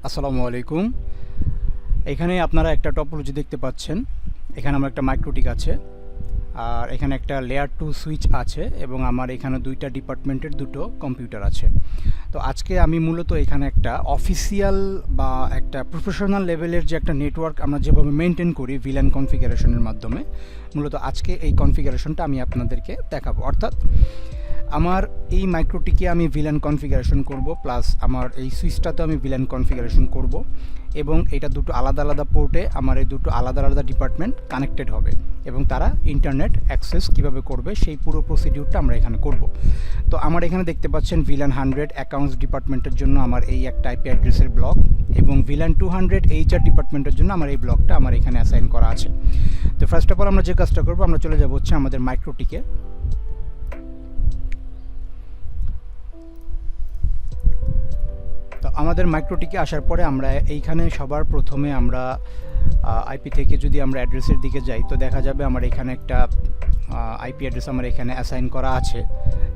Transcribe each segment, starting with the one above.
আসসালামু আলাইকুম। এখানে আপনারা একটা টপোলজি দেখতে পাচ্ছেন। এখানে আমার একটা মাইক্রোটিক আছে, আর এখানে একটা লেয়ার 2 সুইচ আছে, এবং আমার এখানে দুইটা ডিপার্টমেন্টের দুটো কম্পিউটার আছে। তো আজকে আমি মূলত এখানে একটা অফিসিয়াল বা একটা প্রফেশনাল লেভেলের যে একটা নেটওয়ার্ক আমরা যেভাবে মেনটেন করি ভিল্যান কনফিগারেশনের মাধ্যমে, মূলত আজকে এই কনফিগারেশনটা আমি আপনাদেরকে দেখাবো। অর্থাৎ আমার এই মাইক্রোটিকে আমি ভিল্যান কনফিগারেশন করব, প্লাস আমার এই সুইচটাতে আমি ভিল্যান কনফিগারেশন করব, এবং এটা দুটো আলাদা আলাদা পোর্টে আমার এই দুটো আলাদা আলাদা ডিপার্টমেন্ট কানেক্টেড হবে, এবং তারা ইন্টারনেট অ্যাক্সেস কীভাবে করবে সেই পুরো প্রসিডিউরটা আমরা এখানে করব। তো আমার এখানে দেখতে পাচ্ছেন ভিল্যান 100 অ্যাকাউন্টস ডিপার্টমেন্টের জন্য আমার এই একটা আইপি অ্যাড্রেসের ব্লক, এবং ভিল্যান 200 HR ডিপার্টমেন্টের জন্য আমার এই ব্লকটা আমার এখানে অ্যাসাইন করা আছে। তো ফার্স্ট অফ অল আমরা যে কাজটা করবো, আমরা চলে যাব হচ্ছে আমাদের মাইক্রোটিকে। তো আমাদের মাইক্রোটিকে আসার পরে আমরা এইখানে সবার প্রথমে আমরা আইপি থেকে যদি আমরা অ্যাড্রেসের দিকে যাই, তো দেখা যাবে আমার এখানে একটা আইপি অ্যাড্রেস আমার এখানে অ্যাসাইন করা আছে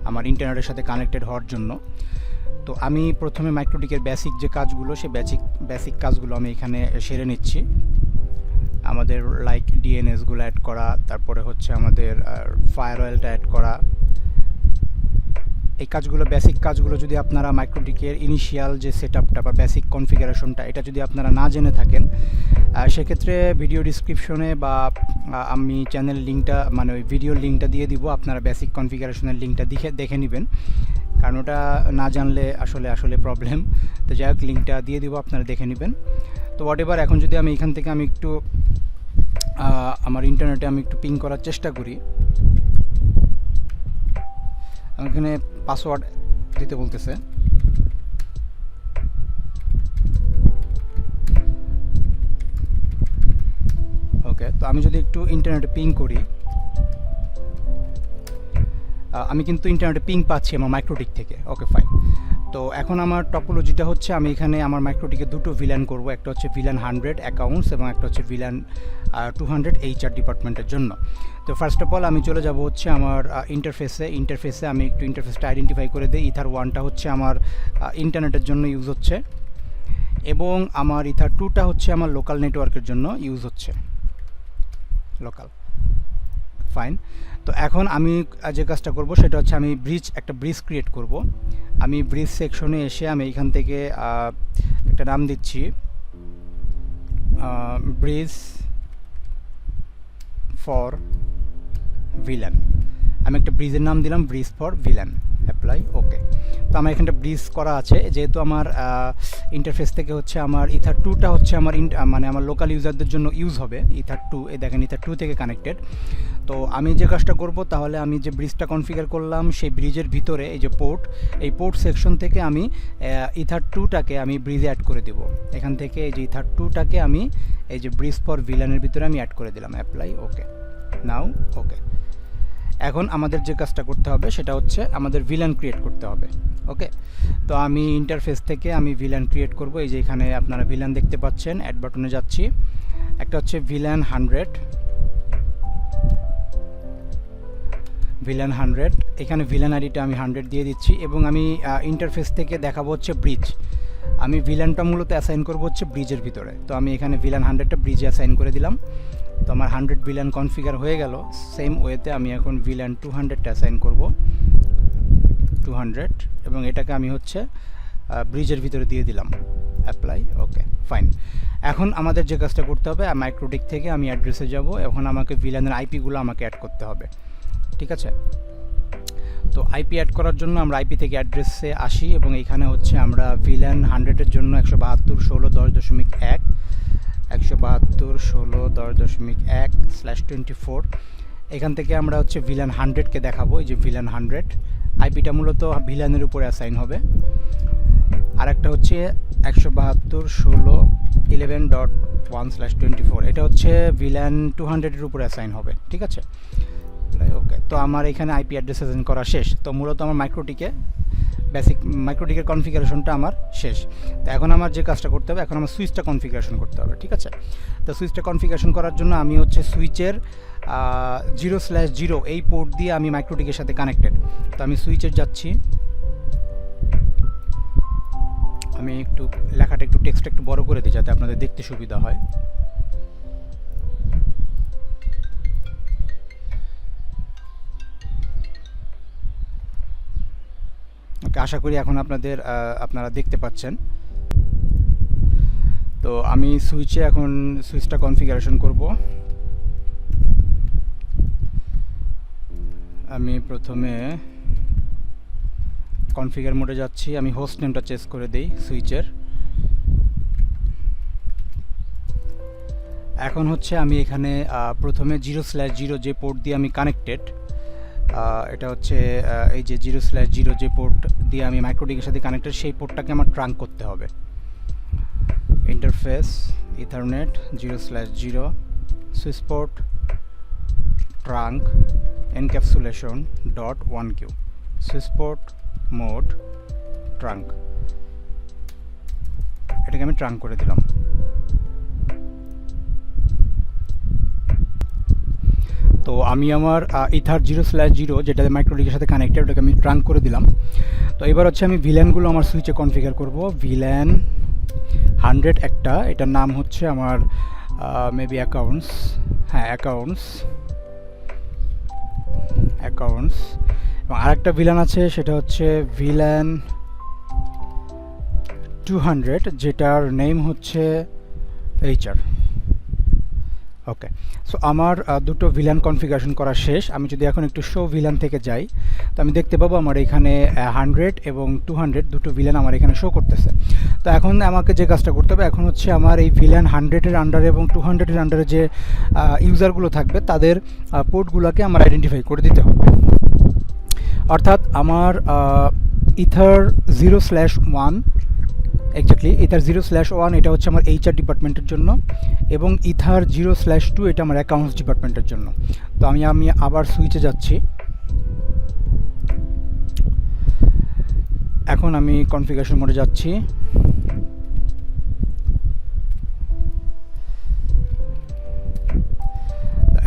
আমার ইন্টারনেটের সাথে কানেক্টেড হওয়ার জন্য। তো আমি প্রথমে মাইক্রোটিকের বেসিক যে কাজগুলো, সেই বেসিক কাজগুলো আমি এখানে সেরে নিচ্ছি। আমাদের লাইক ডিএনএসগুলো অ্যাড করা, তারপরে হচ্ছে আমাদের ফায়ারওয়েলটা অ্যাড করা। এই কাজগুলো, বেসিক কাজগুলো যদি আপনারা মাইক্রোটিকের ইনিশিয়াল যে সেটআপটা বা বেসিক কনফিগারেশনটা, এটা যদি আপনারা না জেনে থাকেন, সেক্ষেত্রে ভিডিও ডিসক্রিপশনে বা আমি চ্যানেল লিঙ্কটা, মানে ওই ভিডিওর লিঙ্কটা দিয়ে দিব, আপনারা বেসিক কনফিগারেশনের লিঙ্কটা দেখে নেবেন, কারণ ওটা না জানলে আসলে প্রবলেম। তো যাই হোক, লিঙ্কটা দিয়ে দিব, আপনারা দেখে নেবেন। তো হোয়াট এভার, এখন যদি আমি এখান থেকে আমি একটু আমার ইন্টারনেটে আমি একটু পিং করার চেষ্টা করি, এখানে পাসওয়ার্ড দিতে বলতেছে। ওকে, তো আমি যদি একটু ইন্টারনেটে পিং করি, আমি কিন্তু ইন্টারনেটে পিং পাচ্ছি আমার মাইক্রোটিক থেকে। ওকে, ফাইন। তো এখন আমার টপোলজিটা হচ্ছে, আমি এখানে আমার মাইক্রোটিকে দুটো ভিল্যান করব, একটা হচ্ছে ভিল্যান 100 অ্যাকাউন্টস এবং একটা হচ্ছে ভিল্যান 200 HR ডিপার্টমেন্টের জন্য। তো ফার্স্ট অফ অল আমি চলে যাব হচ্ছে আমার ইন্টারফেসে আমি একটু ইন্টারফেসটা আইডেন্টিফাই করে দিই। ইথার 1টা হচ্ছে আমার ইন্টারনেটের জন্য ইউজ হচ্ছে, এবং আমার ইথার 2টা হচ্ছে আমার লোকাল নেটওয়ার্কের জন্য ইউজ হচ্ছে, লোকাল। ফাইন। তো এখন আমি যে কাজটা করব সেটা হচ্ছে, আমি একটা ব্রিজ ক্রিয়েট করব। আমি ব্রিজ সেকশনে এসে আমি এখান থেকে একটা নাম দিচ্ছি, ব্রিজ ফর ভিল্যান। আমি একটা ব্রিজের নাম দিলাম, ব্রিজ ফর ভিল্যান, অ্যাপ্লাই। ওকে, তো আমার এখানটা ব্রিজ করা আছে, যেহেতু আমার ইন্টারফেস থেকে হচ্ছে আমার ইথার 2টা হচ্ছে আমার মানে আমার লোকাল ইউজারদের জন্য ইউজ হবে। ইথার 2, এই দেখেন ইথার 2 থেকে কানেক্টেড। তো আমি যে কাজটা করব, তাহলে আমি যে ব্রিজটা কনফিগার করলাম, সেই ব্রিজের ভিতরে এই যে পোর্ট, এই পোর্ট সেকশন থেকে আমি ইথার 2টাকে আমি ব্রিজে অ্যাড করে দেব। এখান থেকে এই যে ইথার 2টাকে আমি এই যে ব্রিজ ফর ভিল্যানের ভিতরে আমি অ্যাড করে দিলাম, অ্যাপ্লাই। ওকে, নাও ওকে। এখন আমাদের যে কাজটা করতে হবে সেটা হচ্ছে আমাদের ভিল্যান ক্রিয়েট করতে হবে। ওকে, তো আমি ইন্টারফেস থেকে আমি ভিল্যান ক্রিয়েট করব। এই যে এখানে আপনারা ভিল্যান দেখতে পাচ্ছেন, অ্যাড বাটনে যাচ্ছি। একটা হচ্ছে ভিল্যান 100, এখানে ভিল্যান আইডিটা আমি 100 দিয়ে দিচ্ছি, এবং আমি ইন্টারফেস থেকে দেখাবো হচ্ছে ব্রিজ। আমি ভিল্যানটা মূলত অ্যাসাইন করবো হচ্ছে ব্রিজের ভিতরে। তো আমি এখানে ভিল্যান 100টা ব্রিজে অ্যাসাইন করে দিলাম। তো আমার 100 ভিল্যান কনফিগার হয়ে গেল। সেম ওয়েতে আমি এখন ভিল্যান 200টা অ্যাসাইন করব, 200, এবং এটাকে আমি হচ্ছে ব্রিজের ভিতরে দিয়ে দিলাম, অ্যাপ্লাই। ওকে, ফাইন। এখন আমাদের যে কাজটা করতে হবে, মাইক্রোটিক থেকে আমি অ্যাড্রেসে যাব। এখন আমাকে ভিল্যানের আইপিগুলো আমাকে অ্যাড করতে হবে, ঠিক আছে? তো আইপি অ্যাড করার জন্য আমরা আইপি থেকে অ্যাড্রেসে আসি, এবং এখানে হচ্ছে আমরা ভিল্যান 100-এর জন্য 172.16.10.1, 172.16.10.1/24। এখান থেকে আমরা হচ্ছে ভিল্যান 100কে দেখাবো। এই যে ভিল্যান 100 আইপিটা মূলত ভিল্যানের উপরে অ্যাসাইন হবে। আর একটা হচ্ছে 172.11.1/24, এটা হচ্ছে ভিল্যান 200-এর উপরে অ্যাসাইন হবে, ঠিক আছে? ওকে, তো আমার এখানে আইপি অ্যাড্রেস অ্যাসাইন করা শেষ। তো মূলত আমার বেসিক মাইক্রোটিকের কনফিগারেশনটা আমার শেষ। তো এখন আমার যে কাজটা করতে হবে, এখন আমার সুইচটা কনফিগারেশন করতে হবে, ঠিক আছে? তো সুইচটা কনফিগারেশন করার জন্য আমি হচ্ছে সুইচের 0/0 এই পোর্ট দিয়ে আমি মাইক্রোটিকের সাথে কানেক্টেড। তো আমি সুইচের যাচ্ছি, আমি একটু লেখাটা একটু টেক্সট একটু বড় করে দিই যাতে আপনাদের দেখতে সুবিধা হয়। ওকে, আশা করি এখন আপনারা দেখতে পাচ্ছেন। তো আমি সুইচে এখন সুইচটা কনফিগারেশন করব। আমি প্রথমে কনফিগার মোডে যাচ্ছি। আমি হোস্ট নেমটা চেঞ্জ করে দেই সুইচের। এখন হচ্ছে আমি এখানে প্রথমে 0/0 যে পোর্ট দিয়ে আমি কানেক্টেড, এটা হচ্ছে এই যে 0/0 যে পোর্ট দিয়ে আমি মাইক্রোটিকের সাথে কানেক্টেড, সেই পোর্টটাকে আমার ট্রাঙ্ক করতে হবে। Interface ethernet 0/0 switch port trunk encapsulation .1q switch port mode trunk, এটাকে আমি ট্রাঙ্ক করে দিলাম। তো আমি আমার ইথার 0/0 যেটা মাইক্রোটিকের সাথে কানেক্টেড, ওটাকে আমি ট্রাঙ্ক করে দিলাম। তো এবার হচ্ছে আমি ভিল্যানগুলো আমার সুইচে কনফিগার করব। ভিল্যান 100 একটা, এটার নাম হচ্ছে আমার মেবি অ্যাকাউন্টস, হ্যাঁ অ্যাকাউন্টস। এবং আরেকটা ভিল্যান আছে, সেটা হচ্ছে ভিল্যান 200, যেটার নেম হচ্ছে HR। ওকে, সো আমার দুটো ভিল্যান কনফিগারেশন করা শেষ। আমি যদি এখন একটু শো ভিল্যান থেকে যাই, তো আমি দেখতে পাবো আমার এখানে 100 এবং 200 দুটো ভিল্যান আমার এখানে শো করতেছে। তো এখন আমাকে যে কাজটা করতে হবে, এখন হচ্ছে আমার এই ভিল্যান 100-এর আন্ডারে এবং 200-এর আন্ডারে যে ইউজারগুলো থাকবে, তাদের পোর্টগুলোকে আমার আইডেন্টিফাই করে দিতে হবে। অর্থাৎ আমার ইথার 0/1 এক্স্যাক্টলি ইথার 0/1 এটা হচ্ছে আমার HR ডিপার্টমেন্টের জন্য, এবং ইথার 0/2 এটা আমার অ্যাকাউন্টস ডিপার্টমেন্টের জন্য। তো আমি আবার সুইচে যাচ্ছি। এখন আমি কনফিগারেশন মোডে যাচ্ছি।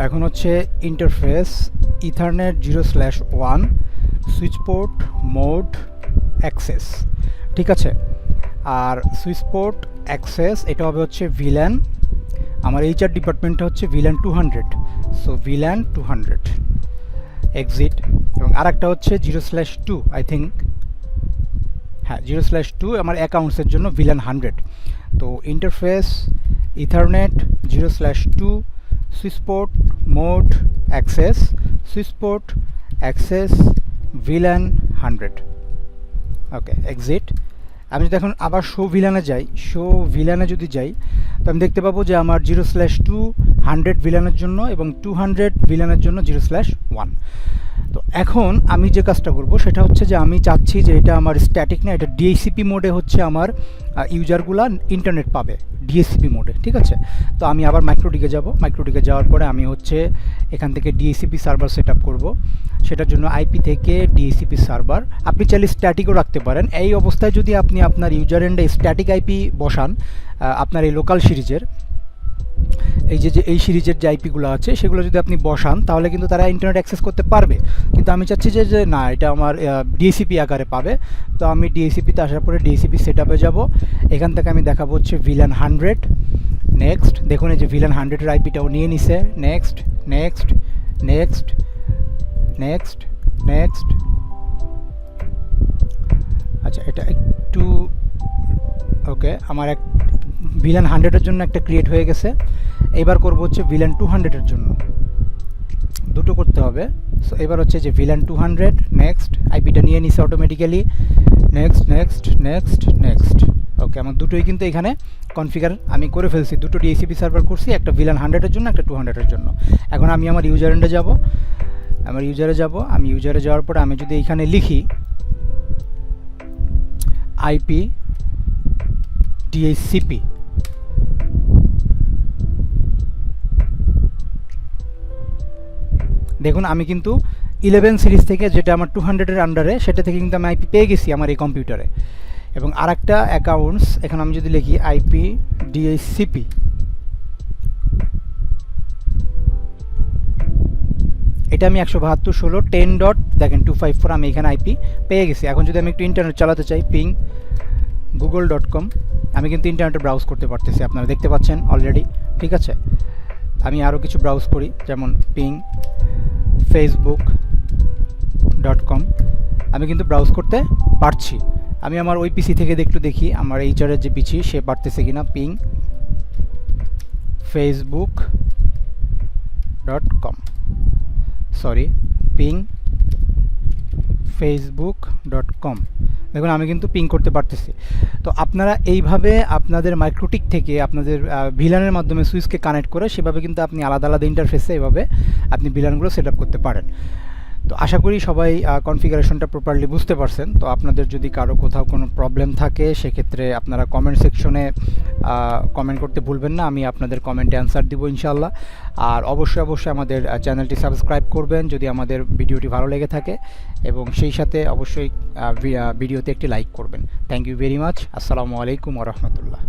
এখন হচ্ছে interface ethernet 0/1 switch port mode access, ঠিক আছে। আর সুইচ পোর্ট অ্যাক্সেস এটা হবে হচ্ছে ভিল্যান, আমার HR ডিপার্টমেন্টটা হচ্ছে ভিল্যান 200, সো ভিল্যান 200 এক্সিট। এবং আরেকটা হচ্ছে 0/2 আই থিঙ্ক, হ্যাঁ 0/2 আমার অ্যাকাউন্টসের জন্য ভিল্যান 100। তো interface ethernet 0/2 switch port mode access, switch port access VLAN 100। Okay, exit. আমি যদি এখন আবার শো ভিল্যানে যদি যাই, তো আমি দেখতে পাবো যে আমার 0/2 100 ভিল্যানের জন্য এবং 200 ভিল্যানের জন্য 0/1। তো এখন আমি যে কাজটা করব সেটা হচ্ছে যে আমি চাচ্ছি যে এটা আমার স্ট্যাটিক না, এটা DHCP মোডে হচ্ছে আমার ইউজারগুলা ইন্টারনেট পাবে DHCP মোডে, ঠিক আছে। তো আমি আবার মাইক্রোটিকে যাওয়ার পরে আমি হচ্ছে এখান থেকে DHCP সার্ভার সেট আপ করবো। সেটার জন্য IP থেকে DHCP সার্ভার, আপনি চাইলে স্ট্যাটিকও রাখতে পারেন। এই অবস্থায় যদি আপনি আপনার ইউজার এন্ডে স্ট্যাটিক IP বসান, আপনার এই লোকাল সিরিজের এই সিরিজের যে আইপিগুলো আছে সেগুলো যদি আপনি বসান, তাহলে কিন্তু তারা ইন্টারনেট অ্যাক্সেস করতে পারবে। কিন্তু আমি চাচ্ছি যে না, এটা আমার DHCP আকারে পাবে। তো আমি DHCPতে আসার পরে DHCP সেট আপে যাবো। এখান থেকে আমি দেখাবো হচ্ছে ভিল্যান 100। নেক্সট, দেখুন এই যে ভিল্যান 100-এর আইপিটাও নিয়ে নিছে। Next next next next next. আচ্ছা, এটা একটু ওকে, আমার এক ভিল্যান 100-এর জন্য একটা ক্রিয়েট হয়ে গেছে। এবার করব হচ্ছে ভিল্যান 200-এর জন্য, দুটো করতে হবে। সো এবার হচ্ছে যে ভিল্যান 200 নেক্সট, আইপিটা নিয়ে নিছে automatically. Next next next next. Okay, আমার দুটোই কিন্তু এখানে কনফিগার আমি করে ফেলছি, দুটো DHCP সার্ভার করছি, একটা ভিল্যান 100-এর জন্য, একটা 200-এর জন্য। এখন আমি আমার ইউজার এন্ডে যাব, আমি ইউজারে যাওয়ার পরে আমি যদি এখানে লিখি IP DHCP, দেখুন আমি কিন্তু 11 সিরিজ থেকে, যেটা আমার 200-এর আন্ডারে, সেটা থেকে কিন্তু আমি আইপি পেয়ে গেছি আমার এই কম্পিউটারে। এবং আরেকটা অ্যাকাউন্টস, এখন আমি যদি লিখি IP DHCP, এটা আমি 172.16.10 দেখেন 254 আমি এখানে আইপি পেয়ে গেছি। এখন যদি আমি একটু ইন্টারনেট চালাতে চাই, পিং google.com। আমি কিন্তু ইন্টারনেটে ব্রাউজ করতে পারতেছি, আপনারা দেখতে পাচ্ছেন অলরেডি। ঠিক আছে, আমি আরও কিছু ব্রাউজ করি, যেমন পিং facebook.com। আমি কিন্তু ব্রাউজ করতে পারছি। আমি আমার ওই পিসি থেকে একটু দেখি আমার এইচআরের যে পিসি সে পারতেছে কিনা। Ping facebook.com, sorry, ping facebook.com। দেখুন আমি কিন্তু পিং করতে পারতেছি। তো আপনারা এইভাবে আপনাদের মাইক্রোটিক থেকে আপনাদের ভিলানের মাধ্যমে সুইচকে কানেক্ট করে সেভাবে কিন্তু আপনি আলাদা আলাদা ইন্টারফেসে এভাবে আপনি ভিলানগুলো সেট আপ করতে পারেন। তো আশা করি সবাই কনফিগারেশনটা প্রপারলি বুঝতে পারছেন। তো আপনাদের যদি কারো কোথাও কোনো প্রবলেম থাকে সেক্ষেত্রে আপনারা কমেন্ট সেকশনে কমেন্ট করতে ভুলবেন না, আমি আপনাদের কমেন্টে অ্যান্সার দিব ইনশাআল্লাহ। আর অবশ্যই আমাদের চ্যানেলটি সাবস্ক্রাইব করবেন যদি আমাদের ভিডিওটি ভালো লেগে থাকে, এবং সেই সাথে অবশ্যই ভিডিওতে একটি লাইক করবেন। Thank you very much. আসসালামু আলাইকুম ওয়া রাহমাতুল্লাহ।